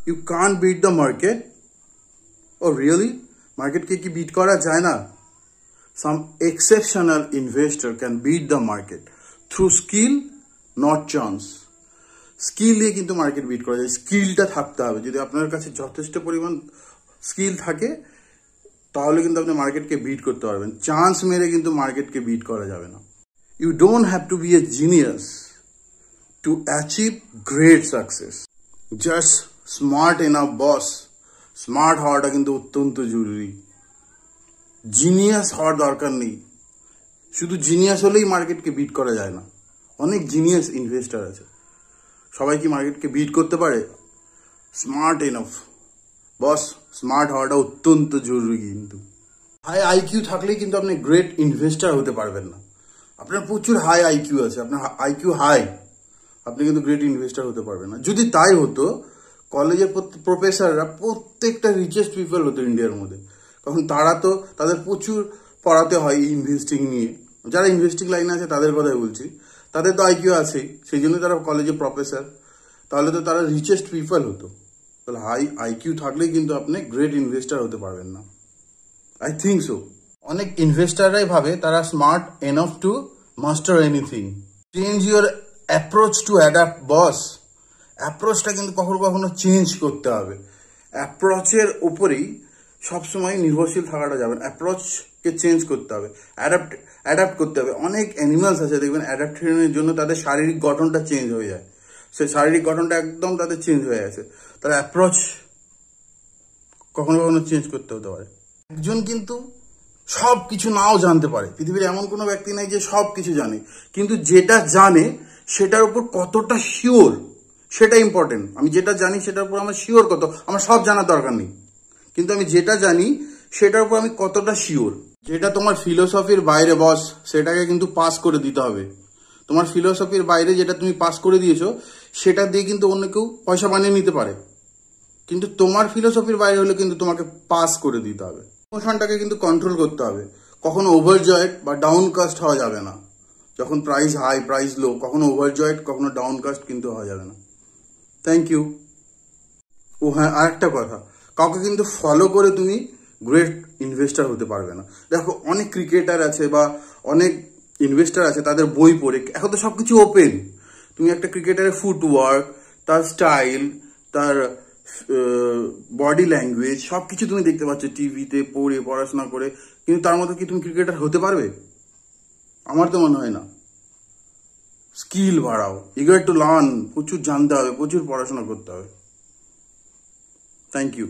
You can't beat the market. Oh really? Market ke ki beat kora jay na? Some exceptional investor can beat the market through skill, not chance. Skill দিয়ে কিন্তু market bit করা যায়। স্কিলটা থাকতে হবে। যদি আপনার কাছে যথেষ্ট পরিমাণ স্কিল থাকে তাহলে কিন্তু আপনি মার্কেটকে বিট করতে পারবেন। চান্স মেরে কিন্তু মার্কেটকে বিট করা যাবে না। You don't have to be a genius to achieve great success. Just smart enough boss. Smart হওয়াটা কিন্তু অত্যন্ত জরুরি। জিনিয়াস হওয়ার দরকার নেই। শুধু জিনিয়াস হলেই মার্কেটকে বিট করা যায় না। অনেক জিনিয়াস ইনভেস্টর আছে, সবাই কি মার্কেটকে বিট করতে পারে? স্মার্ট এনাফ বস, স্মার্ট হওয়াটা অত্যন্ত জরুরি। কিন্তু হাই আইকিউ থাকলেই কিন্তু আপনি গ্রেট ইনভেস্টার হতে পারবেন না। আপনার প্রচুর হাই আইকিউ আছে, আপনার আইকিউ হাই, আপনি কিন্তু গ্রেট ইনভেস্টার হতে পারবেন না। যদি তাই হতো কলেজের প্রফেসররা প্রত্যেকটা রিচেস্ট পিপল হতো ইন্ডিয়ার মধ্যে, কারণ তারা তো তাদের প্রচুর পড়াতে হয় ইনভেস্টিং নিয়ে। যারা ইনভেস্টিং লাইনে আছে তাদের কথাই বলছি, তাদের তো আইকিউ আছেই, সেই জন্য তারা কলেজে প্রফেসর। তাহলে তো তারা রিচেস্ট পিপল হতো। তাহলে হাই আইকিউ থাকলেই কিন্তু আপনি গ্রেট ইনভেস্টার হতে পারবেন না। I think so. অনেক ইনভেস্টাররাই ভাবে তারা smart enough to master anything. Change your approach to adapt boss. অ্যাপ্রোচটা কিন্তু কখনো কখনো চেঞ্জ করতে হবে। অ্যাপ্রোচের উপরেই সবসময় নির্ভরশীল থাকাটা যাবে না, অ্যাপ্রোচকে চেঞ্জ করতে হবে, অ্যাডাপ্ট করতে হবে। অনেক অ্যানিমালস আছে দেখবেন অ্যাডাপ্টেশনের জন্য তাদের শারীরিক গঠনটা চেঞ্জ হয়ে যায়, সে শারীরিক গঠনটা একদম তাদের চেঞ্জ হয়ে গেছে। তার অ্যাপ্রোচ কখনো কখনো চেঞ্জ করতে হতে পারে। একজন কিন্তু সব কিছু নাও জানতে পারে, পৃথিবীর এমন কোনো ব্যক্তি নাই যে সব কিছু জানে, কিন্তু যেটা জানে সেটার উপর কতটা শিওর সেটা ইম্পর্টেন্ট। আমি যেটা জানি সেটার উপর আমার শিওর কত, আমার সব জানার দরকার নেই, কিন্তু আমি যেটা জানি সেটার উপর আমি কতটা শিওর। যেটা তোমার ফিলোসফির বাইরে বস, সেটাকে কিন্তু পাস করে দিতে হবে। তোমার ফিলোসফির বাইরে যেটা তুমি পাস করে দিয়েছো সেটা দিয়ে কিন্তু অন্য কেউ পয়সা বানিয়ে নিতে পারে, কিন্তু তোমার ফিলোসফির বাইরে হলে কিন্তু তোমাকে পাস করে দিতে হবে। ইমোশনটাকে কিন্তু কন্ট্রোল করতে হবে, কখনো ওভারজয়েড বা ডাউনকাস্ট হওয়া যাবে না। যখন প্রাইস হাই প্রাইস লো, কখনো ওভারজয়েড কখনো ডাউনকাস্ট কিন্তু হওয়া যাবে না। Thank you. ও হ্যাঁ, আরেকটা কথা, কাউকে কিন্তু ফলো করে তুমি গ্রেট ইনভেস্টার হতে পারবে না। দেখো অনেক ক্রিকেটার আছে বা অনেক ইনভেস্টার আছে, তাদের বই পড়ে, এখন তো সবকিছু ওপেন। তুমি একটা ক্রিকেটারের ফুটওয়ার্ক, তার স্টাইল, তার বডি ল্যাঙ্গুয়েজ সবকিছু তুমি দেখতে পাচ্ছ টিভিতে, পড়াশোনা করে, কিন্তু তার মতো কি তুমি ক্রিকেটার হতে পারবে? আমার তো মনে হয় না। স্কিল বাড়াও, ইগার টু লার্ন, প্রচুর জানতে হবে, প্রচুর পড়াশোনা করতে হবে। Thank you.